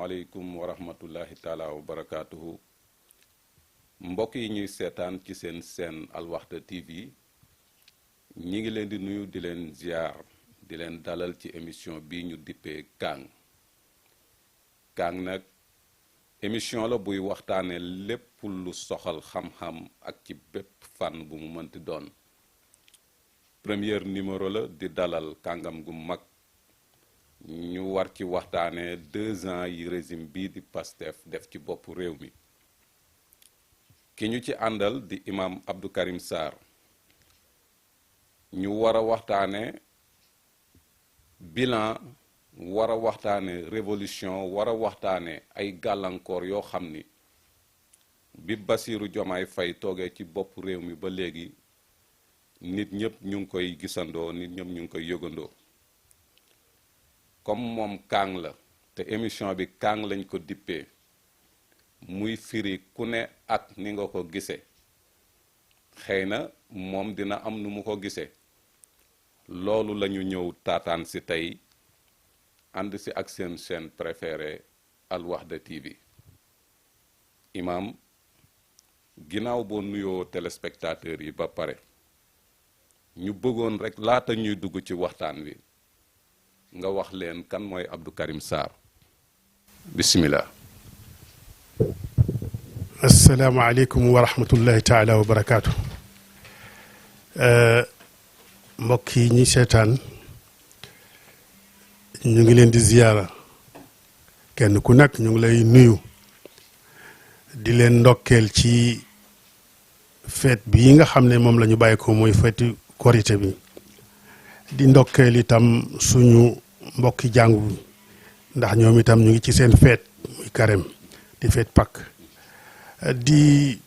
asalaamualeykum wa rahmatullahi taala wa barakaatuhu mbokk yi ñuy seetaan ci seen Al Wahda TV ñi ngi leen di nuyu di leen ziar di leen dalal ci émission bi ñu dippee Kaang nag émission la buy waxtaane lépp lu soxal xam-xam ak ci bépp fànn bu mu mënti doon premier numéro la di dalal kàngam gu mag ñu war ci waxtaane 2 ans yi régime bii di Pastef def ci bopp réew mi ki ñu ci àndal di imam Abdou Karim Sarr ñu war a waxtaane bilan war a waxtaane révolution war a waxtaane ay gàllankoor yoo xam ni bi Bassirou Diomaye Faye toogee ci bopp réew mi ba léegi nit ñëpp ñu ngi koy gisandoo nit ñëpp ñu ngi koy yëgandoo comme moom Kaang la te émission bi Kaang lañ ko dippee muy firi ku ne ak ni nga ko gisee xëy na moom dina am nu mu ko gisee loolu la ñu ñëw taataan si tey ànd si ak seen chaîne préférée Al Wahda TV imam ginnaaw boo nuyoo téléspectateurs yi ba pare ñu bëggoon rek laata ñuy dugg ci waxtaan wi nga wax leen kan mooy Abdou Karim Sarr bismillah. asalaamaaleykum wa rahmatullahi taala wa barakaatu. mbokk yi ñi seetaan ñu ngi leen di ziyaara kenn ku nekk ñu ngi lay nuyu di leen ndokkeel ci feet bi nga xam ne moom la ñu bàyyi ko mooy feetu korité bi di ndokkeel itam suñu mbokki jàngu bi ndax ñoom itam ñu ngi ci seen feet muy Carême di feet Pâques di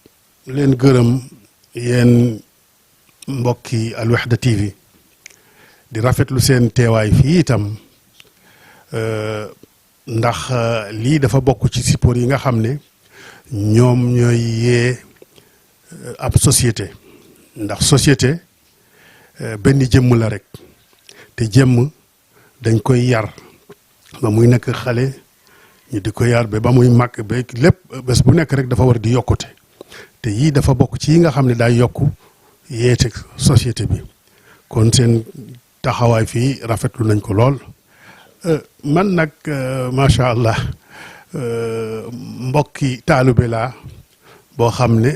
leen gërëm yéen mbokki Al Wahda TV di rafetlu seen teewaay fii itam ndax lii dafa bokk ci support yi nga xam ne ñoom ñooy yee ab société ndax société benn jëmm la rek te jëmm dañ koy yar ba muy nekk xale ñu di ko yar ba muy màgg ba lépp bés bu nekk rek dafa war di yokkute te yii dafa bokk ci yi nga xam ne daay yokku yeete société bi kon seen taxawaay fii rafetlu nañ ko lool man nag macha allah mbokki taalube laa boo xam ne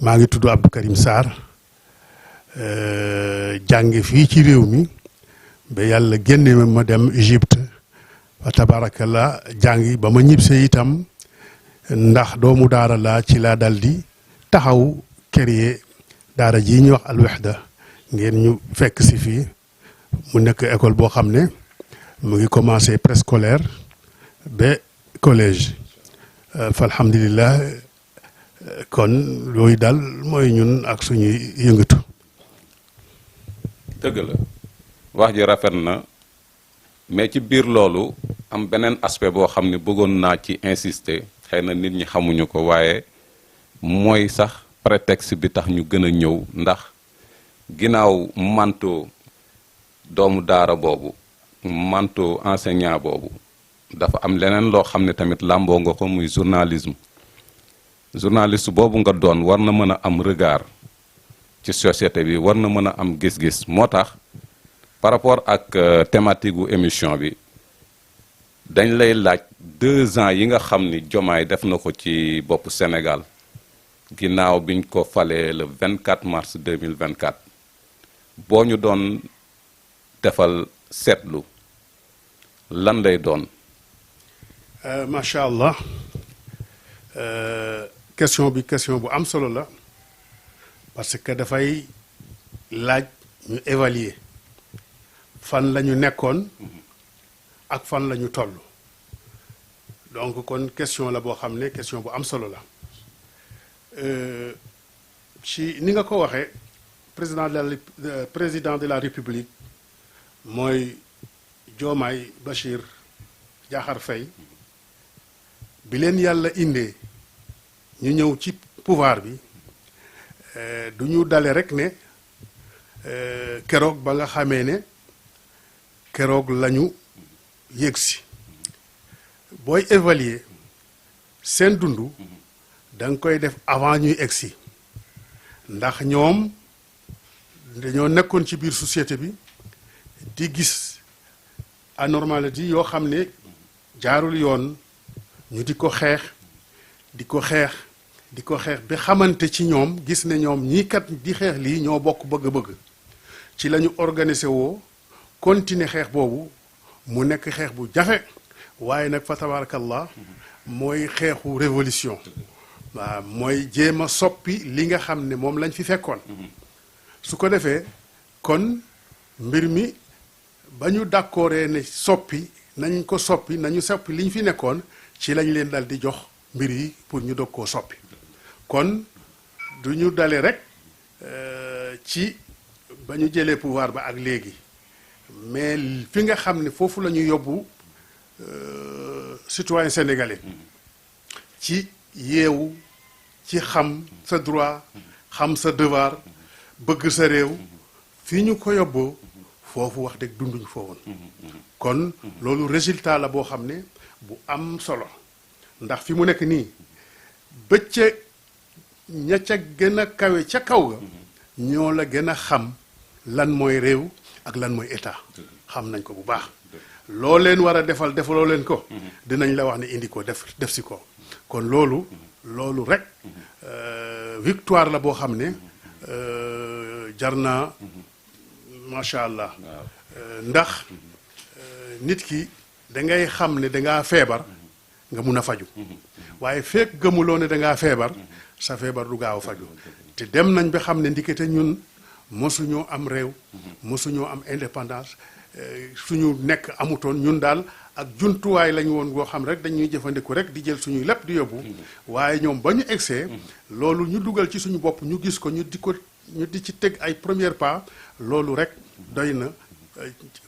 maa ngi tudd Abdou Karim Sarr jànge fii ci réew mi ba yàlla génne ma dem Égypte fa tabarakallah jàngi ba ma ñibbisee itam ndax doomu daara laa ci laa dal di taxaw créer daara ji ñuy wax Al Wahda ngeen ñu fekk si fii mu nekk école boo xam ne mu ngi commencé préscolaire ba collège fa alhamdulillah kon loolu daal mooy ñun ak suñuy yëngatu. dëgg la wax ji rafet na mais ci biir loolu am beneen aspect boo xam ne bëggoon naa ci insister xëy na nit ñi xamuñu ko waaye mooy sax prétexte bi tax ñu gën a ñëw ndax ginnaaw manto doomu daara boobu manto enseignant boobu dafa am leneen loo xam ne tamit làmboo nga ko muy journalisme boobu nga doon war na mën a am regard ci société bi war na mën a am gis-gis moo tax par rapport ak thématique gu émission bi dañ lay laaj 2 ans yi nga xam ni Diomaye def na ko ci boppu Sénégal ginnaaw biñ ko falee le 24 mars 2024 boo ñu doon defal seetlu lan lay doon. macha allah question bu am solo la parce que dafay laaj ñu évaluer fan la ñu nekkoon ak fan la ñu toll donc kon question la boo xam ne question bu am solo la ci ni nga ko waxee président de la république mooy Diomaye Bachir Diakhar Faye bi leen yàlla indee ñu ñëw ci pouvoir bi du ñu dale rek ne keroog ba nga xamee ne keroog lañu yëgsi booy évaluer seen dund da nga koy def avant ñuy egsi ndax ñoom dañoo nekkoon ci biir société bi di gis anormality yoo xam ne jaarul yoon ñu di ko xeex di ko xeex di ko xeex ba xamante ci ñoom gis ne ñoom ñii kat di xeex lii ñoo bokk bëgg-bëgg ci la ñu organisé woo continuer xeex boobu mu nekk xeex bu jafe waaye nag fa tabarakallah mooy xeexu révolution waaw mooy jéem a soppi li nga xam ne moom lañ fi fekkoon su ko defee kon mbir mi ba ñu d'accordee ne soppi nañ ko soppi nañu soppi li ñu fi nekkoon ci lañ leen dal di jox mbir yi pour ñu dog koo soppi kon du ñu dale rek ci ba ñu jëlee pouvoir ba ak léegi mais fi nga xam ne foofu la ñu yóbbu citoyen sénégalais ci yeewu ci xam sa droit xam sa devoir bëgg sa réew fi ñu ko yóbboo foofu wax dëgg dunduñ fa woon kon loolu résultat la boo xam ne bu am solo ndax fi mu nekk nii bëccëg ña ca gën a kawe ca kaw ga ñoo la gën a xam lan mooy réew ak lan mooy état xam nañ ko bu baax loo leen war a defaloo leen ko dinañ la wax ne indi ko def si ko kon loolu rek victoire la boo xam ne jar naa macha allah ndax nit ki da ngay xam ne dangaa feebar nga mun a faju waaye fekk gëmuloo ne dangaa feebar sa feebar du gaaw a faju te dem nañ ba xam ne ndikete ñun mosuñoo am réew mosuñoo am indépendance suñu nekk amutoon ñun daal ak jumtuwaay lañu woon goo xam rek dañuy jëfandiku rek di jël suñuy lépp di yóbbu waaye ñoom ba ñu egsee loolu ñu dugal ci suñu bopp ñu gis ko ñu di ci teg ay premier pas loolu rek doy na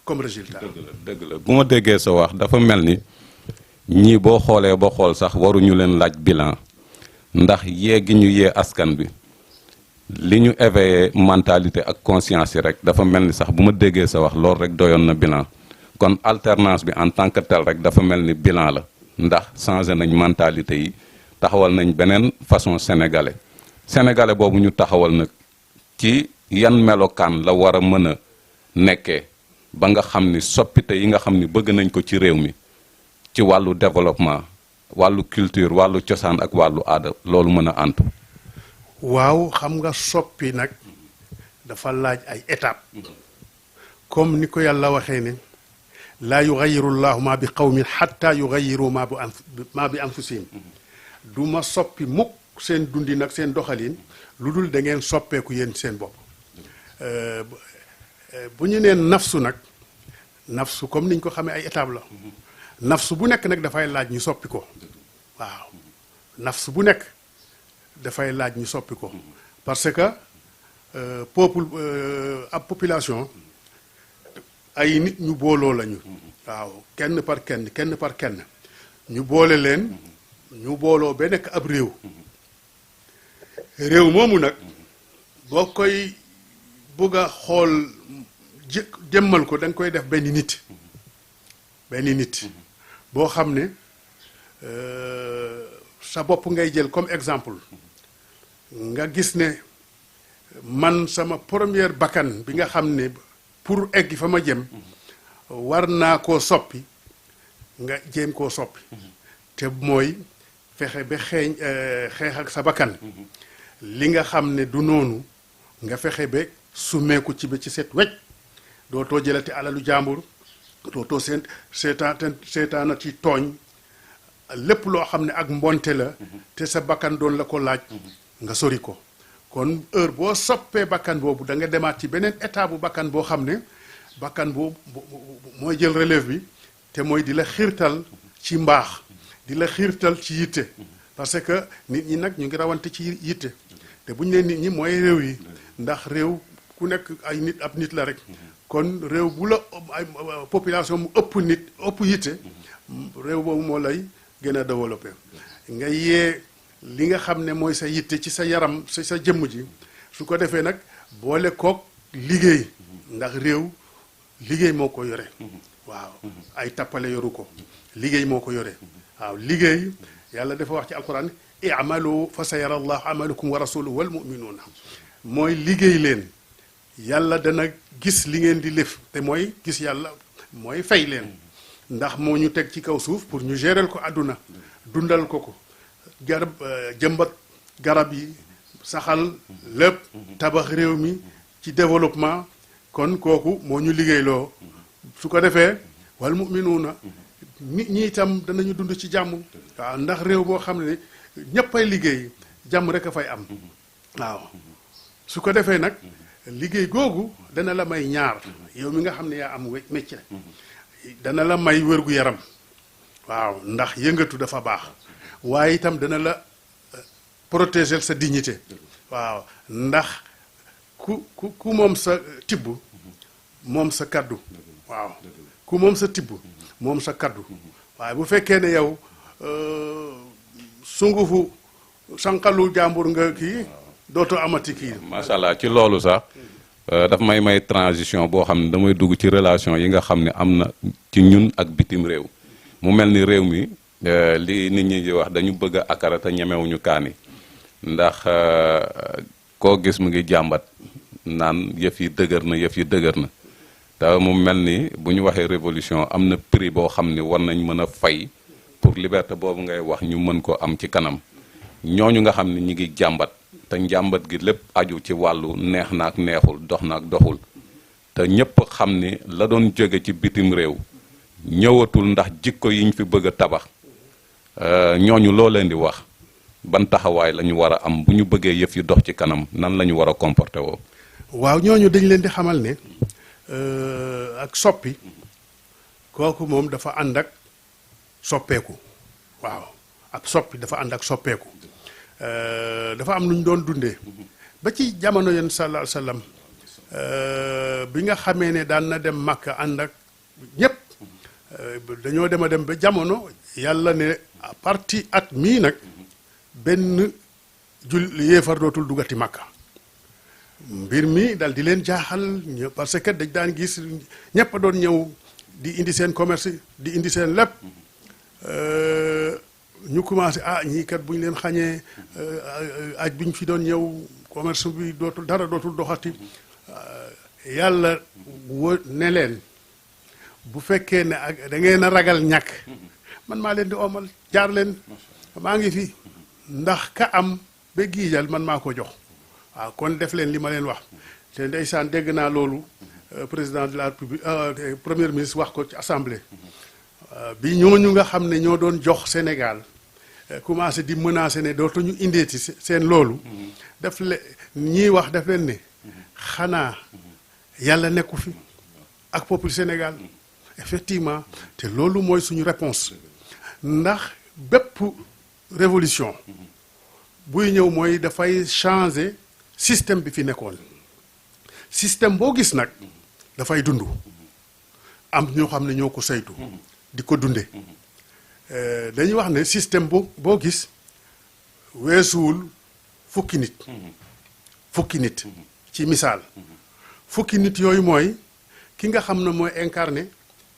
comme résultat. dëgg la bu ma déggee sa wax dafa mel ni ñii boo xoolee ba xool sax waruñu leen laaj bilan ndax yee gi ñu yee askan bi li ñu éveillé mentalité ak conscience yi rek dafa mel ni sax bu ma déggee sa wax loolu rek doyoon na bilan kon alternance bi en tant que tel rek dafa mel ni bilan la ndax changé nañ mentalité yi taxawal nañ beneen façon sénégalais boobu ñu taxawal nag ci yan melokaan la war a mën a nekkee ba nga xam ni soppite yi nga xam ni bëgg nañ ko ci réew mi ci wàllu développement wàllu culture wàllu cosaan ak wàllu aada loolu mën a antu. waaw xam nga soppi nag dafa laaj ay étapes comme ni ko yàlla waxee ne laa yugayiru llahu ma bi qawmin xatta yugayiru ma bi anfusihim du ma soppi mukk seen dundi nag seen doxalin lu dul da ngeen soppeeku yéen seen bopp bu ñu neen nafsu nag nafsu comme niñ ko xamee ay étapes la nafsu bu nekk nag dafay laaj ñu soppi ko waaw nafsu bu nekk dafay laaj ñu soppi ko parce que peuple ab population ay nit ñu booloo lañu waaw kenn par kenn ñu boole leen ñu booloo ba nekk ab réew moomu nag boo koy bëgg a xool jëmmal ko da nga koy def benn nit boo xam ne sa bopp ngay jël comme exemple nga gis ne man sama première bakkan bi nga xam ne pour egg fa ma jëm war naa koo soppi nga jéem koo soppi te mooy fexe ba xeex ak sa bakkan li nga xam ne du noonu nga fexe ba summeeku ci ba ci set wecc dootoo jëlati alalu jàmbur dootoo seetaana ci tooñ lépp loo xam ne ak mbonte la te sa bakkan doon la ko laaj nga sori ko kon heure boo soppee bakkan boobu da nga demaat ci beneen état bu bakkan boo xam ne bakkan boobu mooy jël relève bi te mooy di la xiirtal ci mbaax di la xiirtal ci yitte parce que nit ñi nag ñu ngi rawante ci yitte te bu ñu nee nit ñi mooy réew yi ndax réew ku nekk ay nit ab nit la rek kon réew bu la ay population mu ëpp yitte réew boobu moo lay gën a développé nga yee li nga xam ne mooy sa yitte ci sa yaram sa jëmm ji su ko defee nag boole kook liggéey ndax réew liggéey moo ko yore waaw ay tappale yoru ko liggéey moo ko yore waaw liggéey yàlla dafa wax ci alquran i'malu fa sayara allahu amalakum wa rasuluhu wal mu'minuuna mooy liggéey leen yàlla dana gis li ngeen di lëf te mooy gis yàlla mooy fay leen ndax moo ñu teg ci kaw suuf pour ñu gérer ko àdduna dundal ko garab jëmbat garab yi saxal lépp tabax réew mi ci développement kon kooku moo ñu liggéeyloo su ko defee wal mu'minuuna nit ñi itam danañu dund ci jàmm waaw ndax réew boo xam ne ñëppay liggéey jàmm rek a fay am waaw su ko defee nag liggéey googu dana la may ñaar yow mi nga xam ne yaa am métier dana la may wér-gu-yaram waaw ndax yëngatu dafa baax waaye itam dana la protéger sa dignité waaw ndax ku moom sa tibb moom sa kaddu waaw ku moom sa tibb moom sa kaddu waaye bu fekkee ne yow sungufu sànqalu jàmbur nga kii dootoo amati kii. macha allah ci loolu sax daf may transition boo xam ne damay dugg ci relation yi nga xam ne am na ci ñun ak bitim réew mu mel ni réew mi li nit ñi di wax dañu bëgg a akara te ñemewuñu kaani ndax koo gis mu ngi jàmbat naan yëf yi dëgër na te mu mel ni bu ñu waxee révolution am na prix boo xam ni war nañ mën a fay pour liberté boobu ngay wax ñu mën ko am ci kanam ñooñu nga xam ne ñi ngi jàmbat te njàmbat gi lépp aju ci wàllu neex na ak neexul dox na ak doxul te ñépp xam ni la doon jóge ci bitim réew ñëwatul ndax jikko yiñ fi bëgg a tabax ñooñu loo leen di wax ban taxawaay la ñu war a am bu ñu bëggee yëf yi dox ci kanam nan la ñu war a comporté woo. waaw ñooñu dañ leen di xamal ne ak soppi kooku moom dafa ànd ak soppeeku waaw ak soppi dafa ànd ak soppeeku dafa am lu ñu doon dundee ba ci jamono yéen sallallahu alayhi wasallam bi nga xamee ne daan na dem Makka ànd ak ñépp dañoo dem a dem ba jamono yàlla ne à partir at mii nag benn yéefar dootul duggati Makka mbir mi dal di leen jaaxal parce que dañ daan gis ñépp doon ñëw di indi seen commerce di indi seen lépp ñu commencé ñii kat bu ñu leen xañee aj bi ñu fi doon ñëw commerce bi dootul doxati yàlla ne leen bu fekkee ne ak da ngeen a ragal ñàkk man maa leen di omal jaar leen maa ngi fi ndax ka am ba giijal man maa ko jox waaw kon def leen li ma leen wax te ndeysaan dégg naa loolu président de la République premier ministre wax ko ci assemblée bi ñooñu nga xam ne ñoo doon jox Sénégal commencé di menacer ne dootuñu indeeti seen loolu def le ñiy wax def leen ne xanaa yàlla nekku fi ak peuple Sénégal effectivement te loolu mooy suñu réponse ndax bépp révolution buy ñëw mooy dafay changer système bi fi nekkoon système boo gis nag dafay dund am ñoo xam ne ñoo ko saytu di ko dunde dañuy wax ne système boo gis weesuwul fukki nit ci misaal fukki nit yooyu mooy ki nga xam ne mooy incarné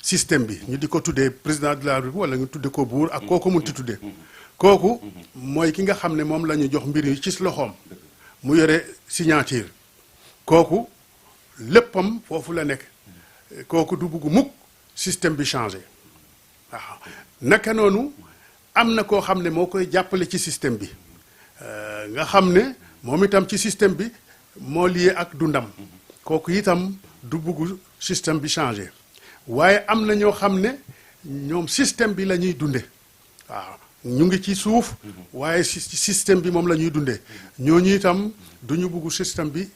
système bi ñu di ko tuddee président de la République wala ñu tudde ko buur ak kooku mënti tuddee kooku mooy ki nga xam ne moom la ñu jox mbir yi ci loxoom mu yore signature kooku léppam foofu la nekk kooku du bugg mukk système bi changé waaw naka noonu am na koo xam ne moo koy jàppale ci système bi nga xam ne moom itam ci système bi moo lié ak dundam kooku itam du bugg système bi changé waaye am na ñoo xam ne ñoom système bi la ñuy dunde waaw ñu ngi ci suuf waaye système bi moom la ñuy dundee ñooñu itam du ñu bugg système bi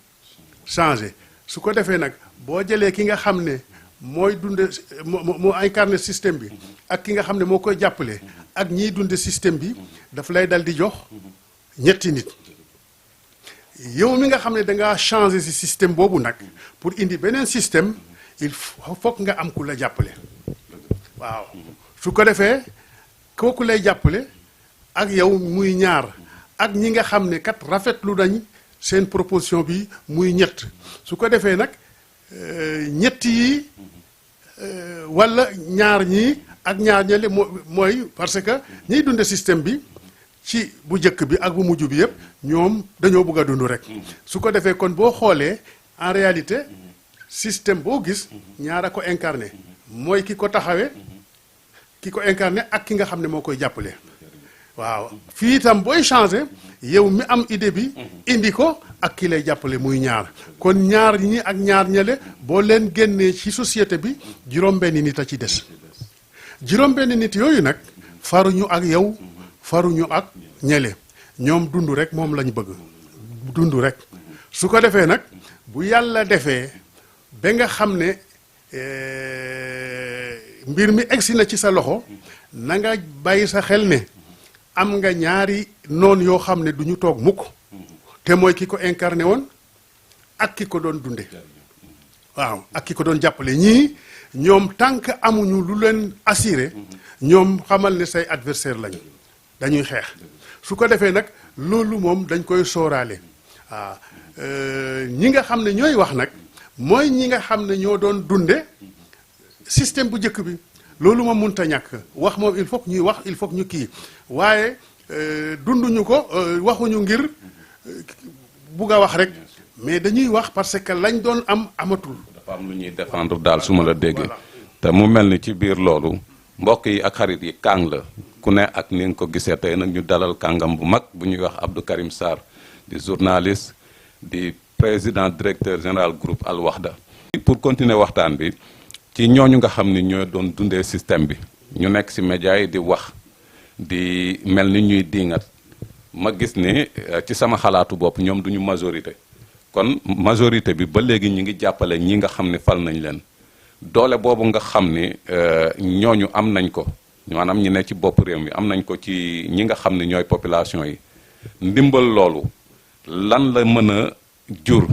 changé su ko defee nag boo jëlee ki nga xam ne mooy dunde moo incarné système bi ak ki nga xam ne moo koy jàppale ak ñiy dunde système bi daf lay dal di jox ñetti nit yow mi nga xam ne dangaa changé si système boobu nag pour indi beneen système il faut nga am ku la jàppale waaw su ko defee kooku lay jàppale ak yow muy ñaar ak ñi nga xam ne kat rafetlu nañ seen proposition bi muy ñett su ko defee nag ñett yi walla ñaar ñii ak ñaar ñale mooy parce que ñiy dunde système bi ci bu njëkk bi ak bu mujj bi yëpp ñoom dañoo bëgg a dund rek su ko defee kon boo xoolee en réalité système boo gis ñaar a ko incarné mooy ki ko taxawee ki ko incarné ak ki nga xam ne moo koy jàppale waaw fii itam booy changé yow mi am idée bi indi ko ak ki lay jàppale muy ñaar kon ñaar ñi ak ñaar ñale boo leen génnee ci société bi juróom-benn nit a ci des juróom-benn nit yooyu nag faruñu ak yow faruñu ak ñele ñoom dund rek moom lañ bëgg dund rek su ko defee nag bu yàlla defee ba nga xam ne mbir mi egsi na ci sa loxo na nga bàyyi sa xel ne am nga ñaari noon yoo xam ne du ñu toog mukk te mooy ki ko incarné woon ak ki ko doon dunde waaw ak ki ko doon jàppale ñii ñoom tant que amuñu lu leen assuré ñoom xamal ne say adversaire lañu dañuy xeex su ko defee nag loolu moom dañ koy sóoraale waaw ñi nga xam ne ñooy wax nag mooy ñi nga xam ne ñoo doon dunde système bu njëkk bi loolu moom mënut a ñàkk wax moom il faut que ñuy wax il faut que ñu kii waaye dunduñu ko waxuñu ngir bugg a wax rek mais dañuy wax parce que lañ doon am amatul. dafa am lu ñuy défendre daal su ma la déggee. te mu mel ni ci biir loolu mbokk yi ak xarit yi kàng la ku ne ak ni nga ko gisee tey nag ñu dalal kàngam bu mag bu ñuy wax Abdou Karim Sarr di journaliste di président directeur général groupe Al Wahda. pour continuer waxtaan bi ci ñooñu nga xam ni ñoo doon dundee système bi ñu nekk ci média yi di wax di mel ni ñuy diingat ma gis ni ci sama xalaatu bopp ñoom duñu majorité kon majorité bi ba léegi ñu ngi jàppale ñi nga xam ni fal nañ leen doole boobu nga xam ni ñooñu am nañ ko maanaam ñi ne ci bopp réew mi am nañ ko ci ñi nga xam ni ñooy population yi ndimbal loolu lan la mën a jur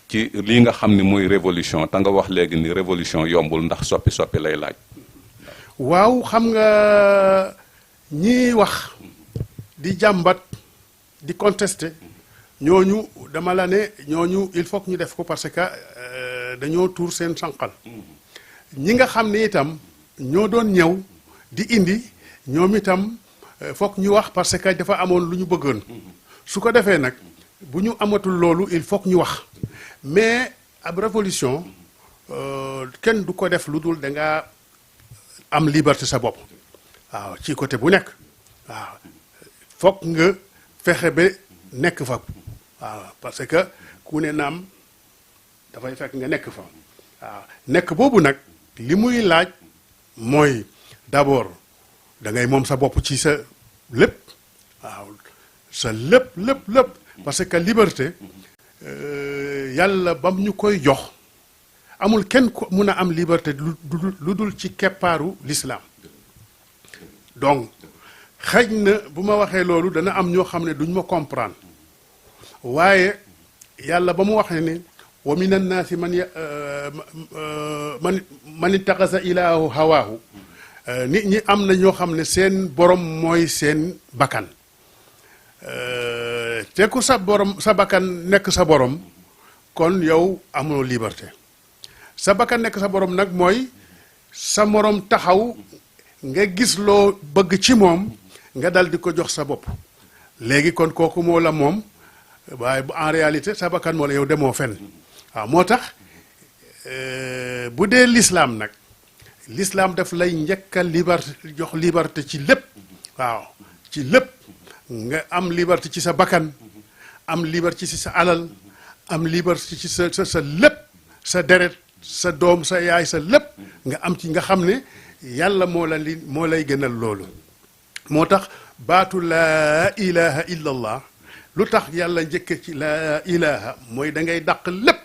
ci lii nga xam ni mooy révolution te nga wax léegi ni révolution yombul ndax soppi lay laaj. waaw xam nga ñiy wax di jàmbat di contester ñooñu dama la ne ñooñu il faut que ñu def ko parce que dañoo tuur seen sànqal ñi nga xam ne itam ñoo doon ñëw di indi ñoom itam foog ñu wax parce que dafa amoon lu ñu bëggoon su ko defee nag bu ñu amatul loolu il faut que ñu wax mais ab révolution kenn du ko def lu dul da nga am liberté sa bopp waaw ci côté bu nekk waaw foog nga fexe ba nekk fa waaw parce que ku ne naam dafay fekk nga nekk fa waaw nekk boobu nag li muy laaj mooy d'abord da ngay moom sa bopp ci sa lépp waaw sa lépp parce que liberté yàlla bam ñu koy jox amul kenn ku mun a am liberté lu dul ci keppaaru l'islam donc xëj na bu ma waxee loolu dana am ñoo xam ne duñ ma comprendre waaye yàlla ba mu waxee ne wa min annaasi man ittaxasa ilaahu hawaahu nit ñi am na ñoo xam ne seen borom mooy seen bakkan te ku sa borom sa bakkan nekk sa borom kon yow amuloo liberté sa bakkan nekk sa borom nag mooy sa morom taxaw nga gis loo bëgg ci moom nga dal di ko jox sa bopp léegi kon kooku moo la moom waaye en réalité sa bakkan moo la yow demoo fenn waaw moo tax bu dee l'islam nag l'islam daf lay njëkk a liberté jox liberté ci lépp waaw ci lépp nga am liberté ci sa bakkan am liberté ci sa alal am liberté ci sa lépp sa deret sa doom sa yaay sa lépp nga am ci nga xam ne yàlla moo lay gënal loolu moo tax baatu laa ilaha illa allah lu tax yàlla njëkke ci laa ilaha mooy da ngay dàq lépp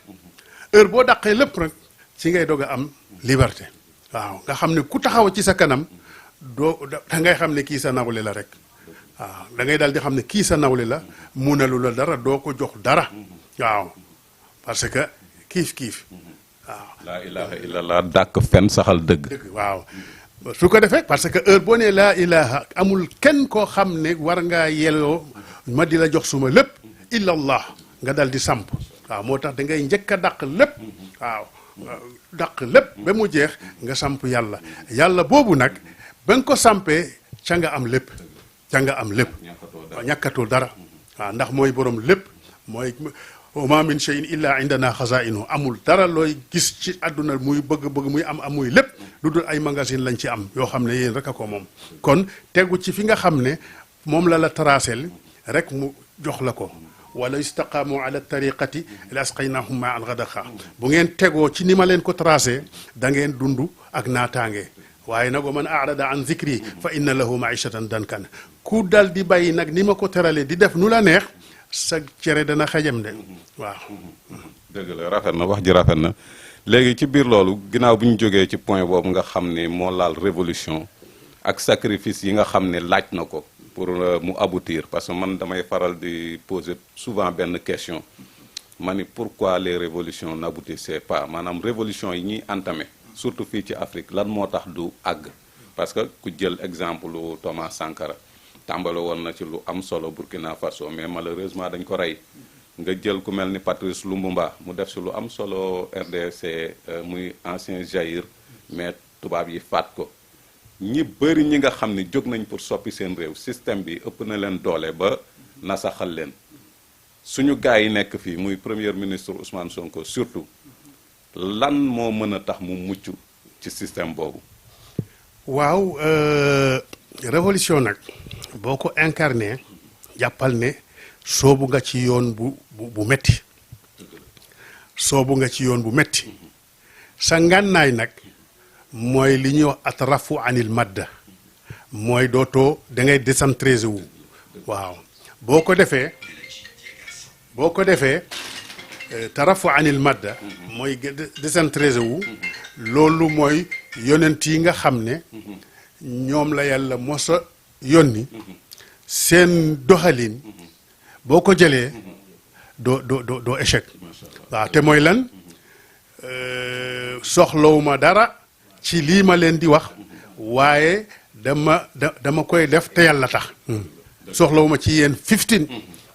heure boo dàqee lépp rek ci ngay doog a am liberté waaw nga xam ne ku taxaw ci sa kanam da ngay xam ne kii sa nawle la rek waaw da ngay daal di xam ne kii sa nawle la munalu la dara doo ko jox dara waaw parce que kiif waaw laa ilaha illallah dàkk fen saxal dëgg waaw su ko defee parce que heure boo nee laa ilaha amul kenn koo xam ne war ngaa yelloo ma di la jox suma lépp illallah nga dal di samp waaw moo tax da ngay njëkk a dàq lépp waaw dàq lépp ba mu jeex nga samp yàlla boobu nag ba nga ko sampee ca nga am lépp ca nga am lépp waaw ñàkkatoo dara waaw ndax mooy borom lépp mooy wa ma min shay'in illa indana xazaa'inu amul dara looy gis ci àdduna muy bëgg muy am muy lépp lu dul ay magasin lañ ci am yoo xam ne yéen rek a ko moom kon tegu ci fi nga xam ne moom la tracel rek mu jox la ko wala istaqaamu ala tariqati la asqaynahum ma an ghadaqa bu ngeen tegoo ci ni ma leen ko tracé da ngeen dund ak naataange waaye nag wa man arada an zikri fa inna lahu maishatan dankan ku dal di bàyyi nag ni ma ko teralee di def nu la neex sa cere dana xajam de waaw. dëgg la rafet na wax ji rafet na léegi ci biir loolu ginnaaw bu ñu jógee ci point boobu nga xam ne moo laal révolution ak sacrifice yi nga xam ne laaj na ko pour mu aboutir parce que man damay faral di poser souvent benn question ma ni pourquoi les révolutions n'aboutissaient pas maanaam révolution yi ñuy entamé surtout fii ci Afrique lan moo tax du àgg parce que ku jël exemple Thomas Sankara tàmbale woon na ci lu am solo Burkina Faso mais malheureusement dañ ko rey nga jël ku mel ni Patrice Lumumba mu def si lu am solo RDC muy ancien Zaïre mais tubaab yi faat ko ñi bëri ñi nga xam ni jóg nañ pour soppi seen réew système bi ëpp na leen doole ba nasaxal leen suñu gars yi nekk fii muy premier ministre Ousmane Sonko surtout lan moo mën a tax mu mucc ci système boobu. waaw révolution nag boo ko incarné jàppal ne soobu nga ci yoon bu metti soobu nga ci yoon bu metti sa ngànnaay nag mooy li ñuy wax atrafu anil madda mooy dootoo da ngay décentraliser wu waaw boo ko defee tarafu anil madda mooy décentraliser wu loolu mooy yonent yi nga xam ne ñoom la yàlla mosa yónni seen doxalin boo ko jëlee doo échec waaw te mooy lan soxlawuma dara ci lii ma leen di wax waaye dama koy def te yàlla tax soxlawuma ci yéen 15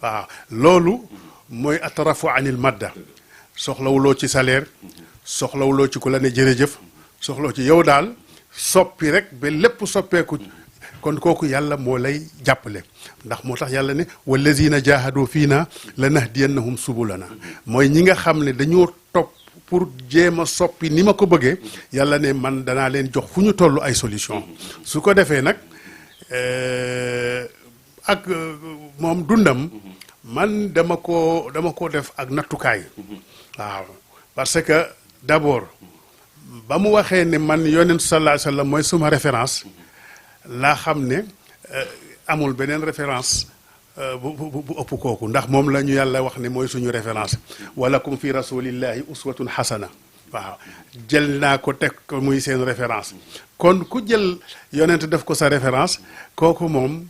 waaw loolu mooy atrafu anil madda soxlawuloo ci salaire soxlawuloo ci ku la ne jërëjëf soxlaw ci yow daal soppi rek ba lépp soppeeku kon kooku yàlla moo lay jàppale ndax moo tax yàlla ne wallazina jahadu fiina lanahdiyannahum subulana mooy ñi nga xam ne dañoo topp pour jéem a soppi ni ma ko bëggee yàlla ne man danaa leen jox fu ñu toll ay solution su ko defee nag ak moom dundam man dama ko def ak nattukaay waaw parce que d'abord ba mu waxee ne man yonent sallallahu alayhi wa sallam mooy suma référence laa xam ne amul beneen référence bu ëpp kooku ndax moom la ñu yàlla wax ne mooy suñu référence walakum fi rasulillahi uswatun hasana waaw jël naa ko teg ko muy seen référence kon ku jël yonent def ko sa référence kooku moom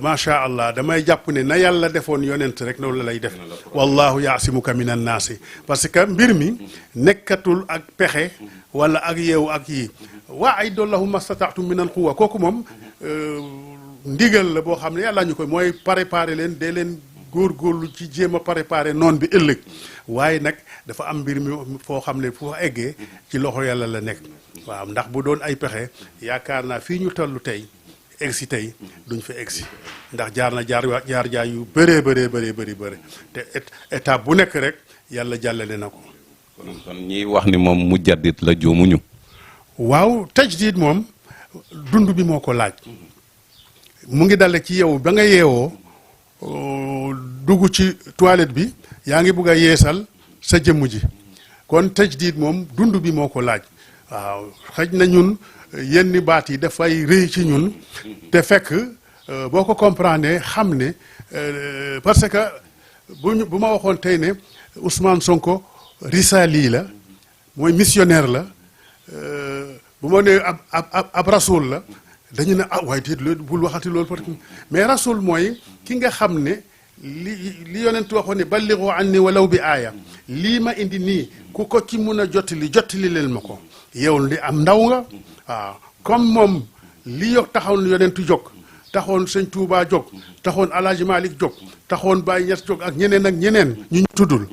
macha allah damay jàpp ne na yàlla defoon yonent rek noonu la lay def wallahu yaasimuka min annaasi parce que mbir mi nekkatul ak pexe wala ak yeewu ak yi waa ay dollahu mastataatum min al quwa kooku moom ndigal la boo xam ne yàlla ñu koy mooy préparer leen dee leen góorgóorlu ci jéem a préparer noon bi ëllëg waaye nag dafa am mbir mi foo xam ne foo eggee ci loxo yàlla la nekk waaw ndax bu doon ay pexe yaakaar naa fii ñu tollu tey egsi tey duñ fa egsi ndax jaar yu bëri te étape bu nekk rek yàlla jàllale na ko. kon ñiy wax ni moom mujaddid la juumuñu. waaw tajdid moom dund bi moo ko laaj mu ngi dale ci yow ba nga yeewoo dugg ci toilette bi yaa ngi bugg a yeesal sa jëmm ji kon tajdid moom dund bi moo ko laaj waaw xëj na ñun yenn baat yi dafay rëy ci ñun te fekk boo ko comprendre xam ne parce que bu ma waxoon tey ne Ousmane Sonko risali la mooy missionnaire la bu ma nee ab rasul la dañu ne waaye déet loolu bul waxati loolu parce que mais rasul mooy ki nga xam ne li yonent waxoon ne ballighu anni walaw bi aaya lii ma indi nii ku ko ci mun a jottali leen ma ko yow li am ndaw nga waaw comme moom li taxoon yonentu jóg taxoon sëñ Touba jóg taxoon Alaaji Malik jóg taxoon Baye Niass jóg ak ñeneen ñu tuddul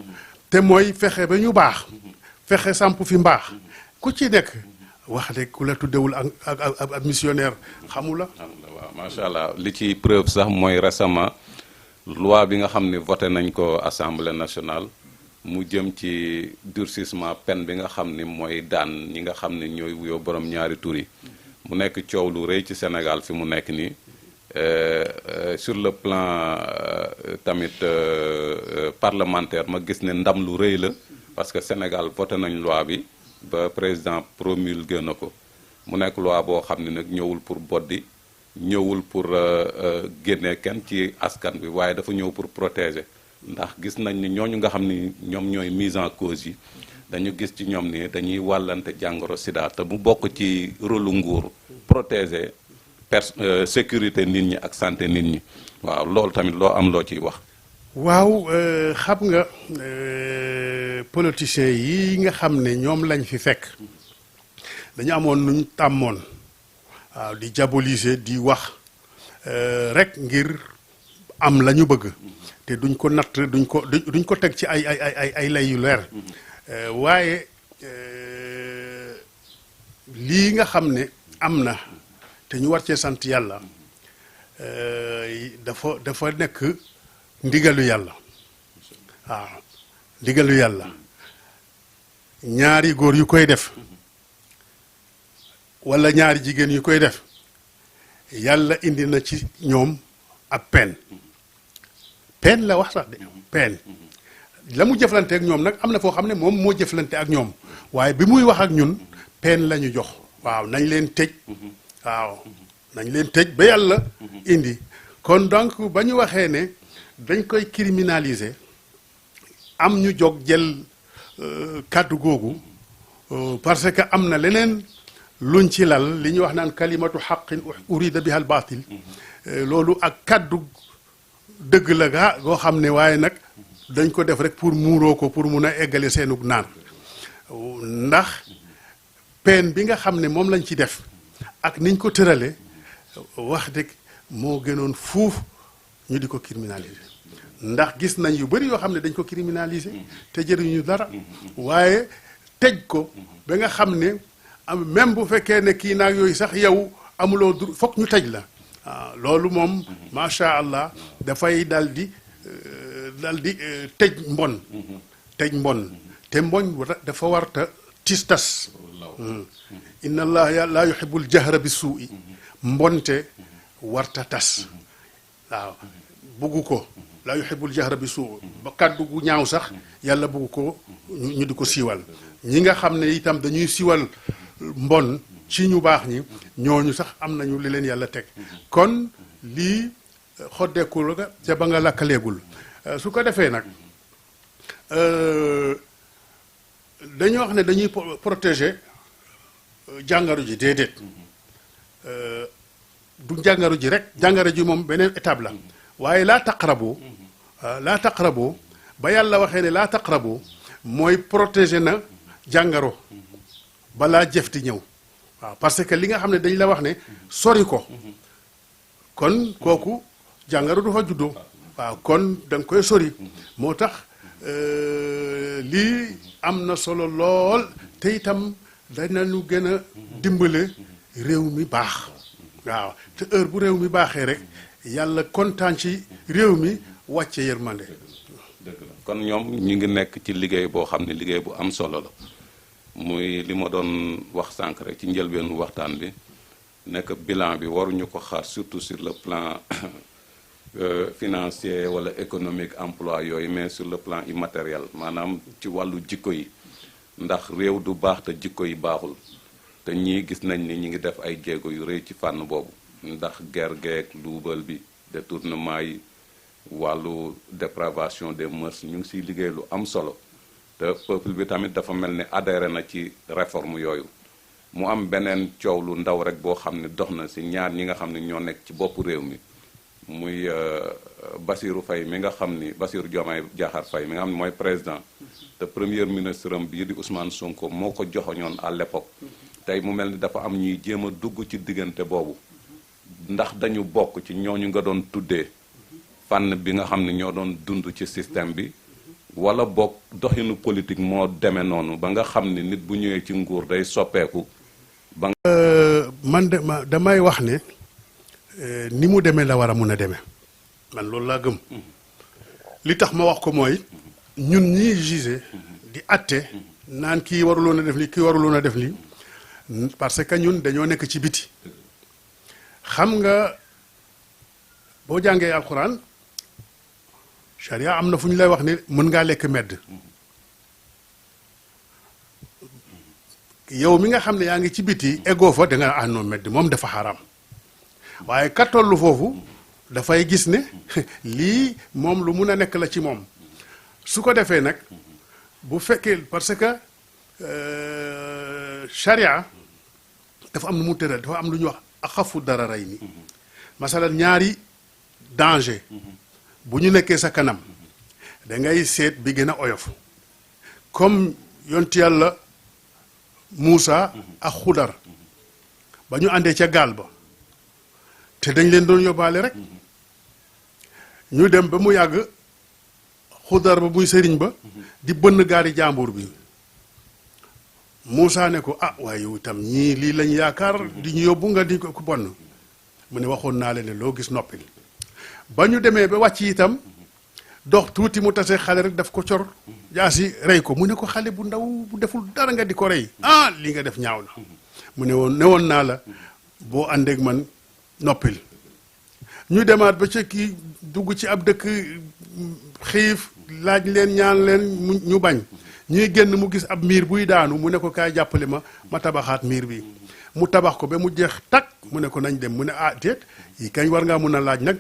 te mooy fexe ba ñu baax fexe samp fi mbaax ku ci nekk wax de ku la tuddewul ak missionnaire xamu la. waaw macha allah li ci preuve sax mooy récemment loi bi nga xam ne voté nañ ko assemblée nationale mu jëm ci durcissement peine bi nga xam ni mooy daan ñi nga xam ne ñooy wuyoo borom ñaari tur yi mu nekk coow lu rëy ci Sénégal fi mu nekk nii sur le plan tamit parlementaire ma gis ne ndam lu rëy la parce que Sénégal voté nañ loi bi ba président promulgué na ko mu nekk loi boo xam ne nag ñëwul pour boddi ñëwul pour génne kenn ci askan bi waaye dafa ñëw pour protéger ndax gis nañ ni ñooñu nga xam ni ñoom ñooy mise en cause yi dañu gis ci ñoom ni dañuy wàllante jàngoro sida te mu bokk ci rôlu nguur protéger sécurité nit ñi ak santé nit ñi waaw loolu tamit loo am loo ciy wax. waaw xam nga politiciens yi nga xam ne ñoom lañ fi fekk dañu amoon nuñ tàmmoon waaw di diaboliser di wax rek ngir am la ñu bëgg te duñ ko natt duñ ko teg ci ay lay yu leer waaye lii nga xam ne am na te ñu war cee sant yàlla dafa nekk ndigalu yàlla waaw ndigalu yàlla ñaari góor yu koy def walla ñaari jigéen yu koy def yàlla indi na ci ñoom ab peine la wax sax de peine la mu jëflante ak ñoom nag am na foo xam ne moom moo jëflante ak ñoom waaye bi muy wax ak ñun peine la ñu jox waaw nañ leen tëj waaw nañ leen tëj ba yàlla indi kon donc ba ñu waxee ne dañ koy criminaliser am ñu jóg jël kàddu googu parce que am na leneen luñ ci lal li ñuy wax naan kalimatu xaqin urida biha al baatil loolu ak kàddu dëgg la gaa goo xam ne waaye nag dañ ko def rek pour muuroo ko pour mun a eggale seenug naan ndax peine bi nga xam ne moom lañ ci def ak niñ ko tërale wax dëgg moo gënoon fuuf ñu di ko criminaliser ndax gis nañ yu bari yoo xam ne dañ ko criminaliser te jëriñu dara waaye tëj ko ba nga xam ne même bu fekkee ne kii naag yooyu sax yow amuloo fokk ñu tëj la waaw loolu moom macha allah dafay dal di tëj mbon te mbon dafa warta tistas inna allah laa yuhibbul jahra bi suu'i mbonte warta tas waaw buggu ko laa yuhibbul jahra bi suu'i ba kàddu gu ñaaw sax yàlla buggu ko ñu di ko siiwal ñi nga xam ne itam dañuy siiwal mbon ci ñu baax ñi ñooñu sax am nañu li leen yàlla teg kon lii xoddeekul nga ca ba nga lakkaleegul su ko defee nag dañoo wax ne dañuy protéger jàngaro ji déedéet du jàngaro ji rek jàngaro ji moom beneen étape la waaye laa taqrabo ba yàlla waxee ne laa taqrabo mooy protéger na jàngaro balaa jëf di ñëw waaw parce que li nga xam ne dañ la wax ne sori ko kon kooku jàngaro du fa juddoo waaw kon da nga koy sori moo tax lii am na solo lool te itam danañu gën a dimbale réew mi baax waaw te heure bu réew mi baaxee rek yàlla kontaan ci réew mi wàcce yërmande. dëgg la kon ñoom ñu ngi nekk ci liggéey boo xam ne liggéey bu am solo la muy li ma doon wax sànq rek ci njëlbeenu waxtaan bi nekk bilan bi waruñu ko xaar surtout sur le plan financier wala économique emploi yooyu mais sur le plan immatériel maanaam ci wàllu jikko yi ndax réew du baax te jikko yi baaxul te ñii gis nañ ni ñi ngi def ay jéego yu rëy ci fànn boobu ndax ger geeg luubal bi détournement yi wàllu dépravation des mœurs ñu ngi siy liggéey lu am solo te peuple bi tamit dafa mel ni adhéré na ci réforme yooyu mu am beneen coow lu ndaw rek boo xam ne dox na si ñaar ñi nga xam ne ñoo nekk ci boppu réew mi muy Bassirou Faye mi nga xam ni Bassirou Diomaye Diakhar Faye mi nga xam ne mooy président te premier ministre am bii di Ousmane Sonko moo ko joxoñoon à l'époque tey mu mel ni dafa am ñuy jéem a dugg ci diggante boobu ndax dañu bokk ci ñooñu nga doon tuddee fànn bi nga xam ne ñoo doon dund ci système bi wala bokk doxinu politique moo demee noonu ba nga xam ne nit bu ñëwee ci nguur day soppeeku ba man damay wax ne ni mu demee la war a mun a demee man loolu laa gëm li tax ma wax ko mooy ñun ñii gisé di atte naan kii waruloon a def lii kii waruloon a def lii parce que ñun dañoo nekk ci biti xam nga boo jàngee alxuraan charia am na fu ñu lay wax ne mën ngaa lekk medd yow mi nga xam ne yaa ngi ci biti eggoo fa da nga ah non medd moom dafa xaram waaye ka tollu foofu dafay gis ne lii moom lu mun a nekk la ci moom su ko defee nag bu fekkee parce que charia dafa am lu mu tëral dafa am lu ñuy wax axafu dara rey ni masalan ñaari danger bu ñu nekkee sa kanam da ngay seet bi gën a oyof comme yonti yàlla Muusa ak Xudar ba ñu àndee ca gaal ba te dañ leen doon yóbbaale rek ñu dem ba mu yàgg Xudar ba muy sëriñ ba di bënn gaari jàmbur bi Muusa ne ko ah waaye yow itam ñii lii lañ yaakaar di ñu yóbbu nga di ko bonn mu ne waxoon naa leen ne loo gis noppil ba ñu demee ba wàcc itam dox tuuti mu tase xale rek daf ko cor jaasi rey ko mu ne ko xale bu ndaw bu deful dara nga di ko rey ah li nga def ñaaw na mu ne woon naa la boo àndeeg man noppil ñu demaat ba ca kii dugg ci ab dëkk xiif laaj leen ñaan leen ñu bañ ñuy génn mu gis ab miir buy daanu mu ne ko kaay jàppale ma tabaxaat miir bi mu tabax ko ba mu jeex takk mu ne ko nañ dem mu ne ah déet yi kañ war ngaa mun a laaj nag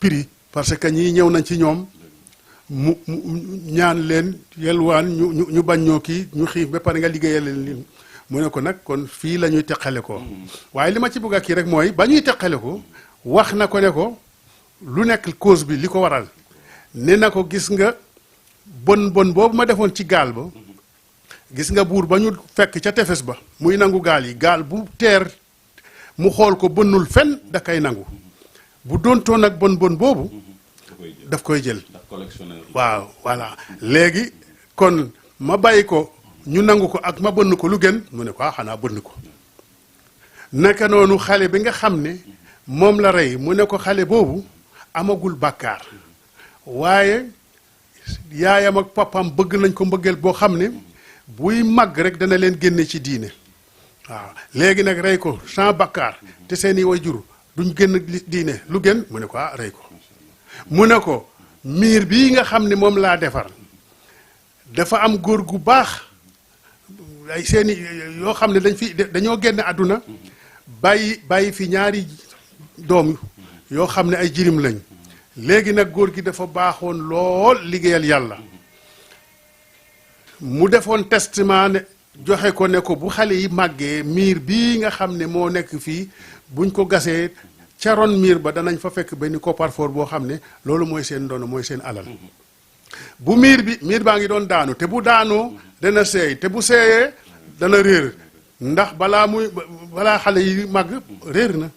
prix parce que ñii ñëw nañ ci ñoom mu ñaan leen yelwaan ñu bañ ñoo kii ñu xiif ba pare nga liggéeyal leen mu ne ko nag kon fii la ñuy teqale ko waaye li ma ci bëgg a kii rek mooy ba ñuy teqale ko wax na ko ne ko lu nekk cause bi li ko waral ne na ko gis nga bon boobu ma defoon ci gaal ba gis nga buur ba ñu fekk ca tefes ba muy nangu gaal yi gaal bu teer mu xool ko bënnul fenn da kay nangu bu doontoon nag bon boobu daf koy jël waaw voilà léegi kon ma bàyyi ko ñu nangu ko ak ma bënn ko lu gën mu ne ko xanaa bënn ko naka noonu xale bi nga xam ne moom la rey mu ne ko xale boobu amagul bàkkaar waaye yaayam ak papam bëgg nañ ko mbëggeel boo xam ne buy màgg rek dana leen génne ci diine waaw léegi nag rey ko sans bàkkaar te seeni waajur duñ génn diine lu gën mu ne ko rey ko mu ne ko miir bii nga xam ne moom laa defar dafa am góor gu baax ay seeni yoo xam ne dañoo génn àdduna bàyyi fi ñaari doom yoo xam ne ay jirim lañ léegi nag góor gi dafa baaxoon lool liggéeyal yàlla mu defoon testament ne joxe ko ne ko bu xale yi màggee miir bii nga xam ne moo nekk fii buñ ko gasee ca ron miir ba danañ fa fekk benn coffre-fort boo xam ne loolu mooy seen ndono mooy seen alal bu miir baa ngi doon daanu te bu daanoo dana seey te bu seeyee dana réer ndax balaa xale yi màgg réer na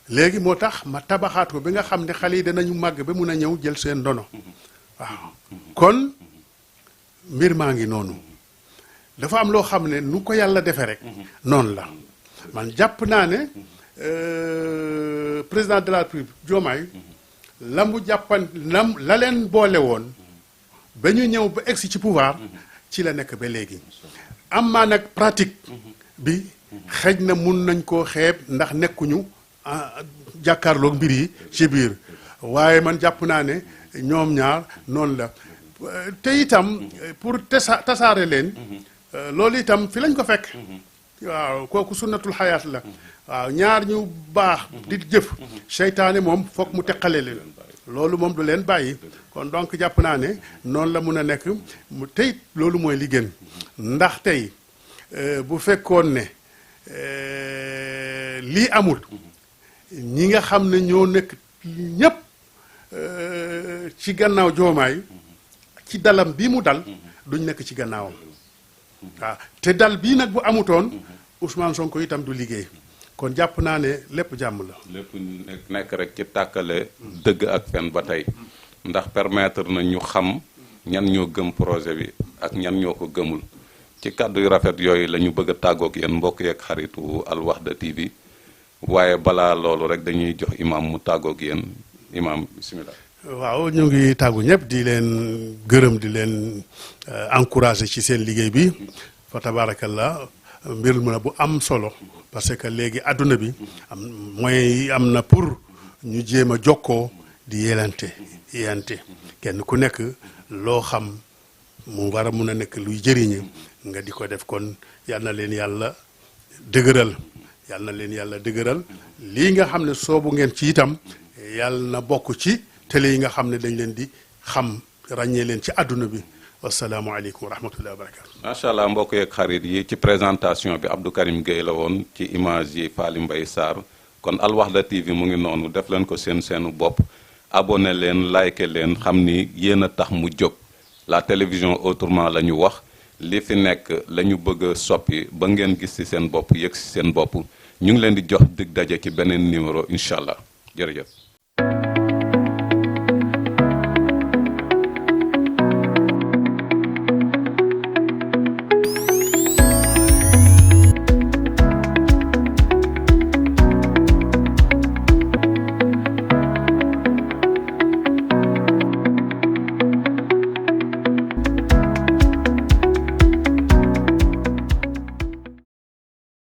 léegi moo tax ma tabaxaat ko bi nga xam ne xale yi danañu màgg ba mun a ñëw jël seen ndono waaw kon mbir maa ngi noonu dafa am loo xam ne nu ko yàlla defee rek noonu la man jàpp naa ne président de la République Diomaye la mu jàppan la leen boole woon ba ñu ñëw ba egsi ci pouvoir ci la nekk ba léegi am maa nag pratique bi xëj na mun nañ koo xeeb ndax nekkuñu jàkkaarloog mbir yi ci biir waaye man jàpp naa ne ñoom ñaar noonu la te itam pour tasaare leen loolu itam fi lañ ko fekk waaw kooku sunnatul xayaat la waaw ñaar ñu baax di jëf seytaane moom foog mu teqale leen loolu moom du leen bàyyi kon donc jàpp naa ne noonu la mun a nekk mu tey loolu mooy li gën ndax tey bu fekkoon ne lii amul ñi nga xam ne ñoo nekk ñépp ci gannaaw Diomaye ci dalam bii mu dal duñ nekk ci gannaawam waaw te dal bii nag bu amutoon Ousmane Sonko itam du liggéey kon jàpp naa ne lépp jàmm la. lépp nekk rek ci tàkkale dëgg ak fen ba tey ndax permettre na ñu xam ñan ñoo gëm projet bi ak ñan ñoo ko gëmul ci kàddu yu rafet yooyu la ñu bëgg a tàggoog yéen mbokk yeeg xaritu Al Wahda TV waaye balaa loolu rek dañuy jox imam mu tàggoog yéen imam bisimilah. waaw ñu ngi tàggu ñëpp di leen gërëm di leen encouragé ci seen liggéey bi fa tabarakallah mbir mu na bu am solo parce que léegi àdduna bi mooy am na pour ñu jéem a jokkoo di yeyante kenn ku nekk loo xam mu war a mun a nekk luy jëriñe nga di ko def kon yal na leen yàlla dëgëral lii nga xam ne soobu ngeen ci itam yàlla na bokk ci télé yi nga xam ne dañ leen di xam ràññee leen ci àdduna bi wasalaamualeykum wa rahmatullahi wa barakatu. macha allah mbokk yeeg xarit yi ci présentation bi Abdou Karim Gueye la woon ci image yi Faly Mbaye Sarr kon Al Wahda TV mu ngi noonu def leen ko seenu bopp abonné leen like leen xam ni yéen a tax mu jóg la télévision autrement la ñu wax li fi nekk la ñu bëgg a soppi ba ngeen gis ci seen bopp yëg ci seen bopp ñu ngi leen di jox dig daje ci beneen numéro incha allah jërëjëf.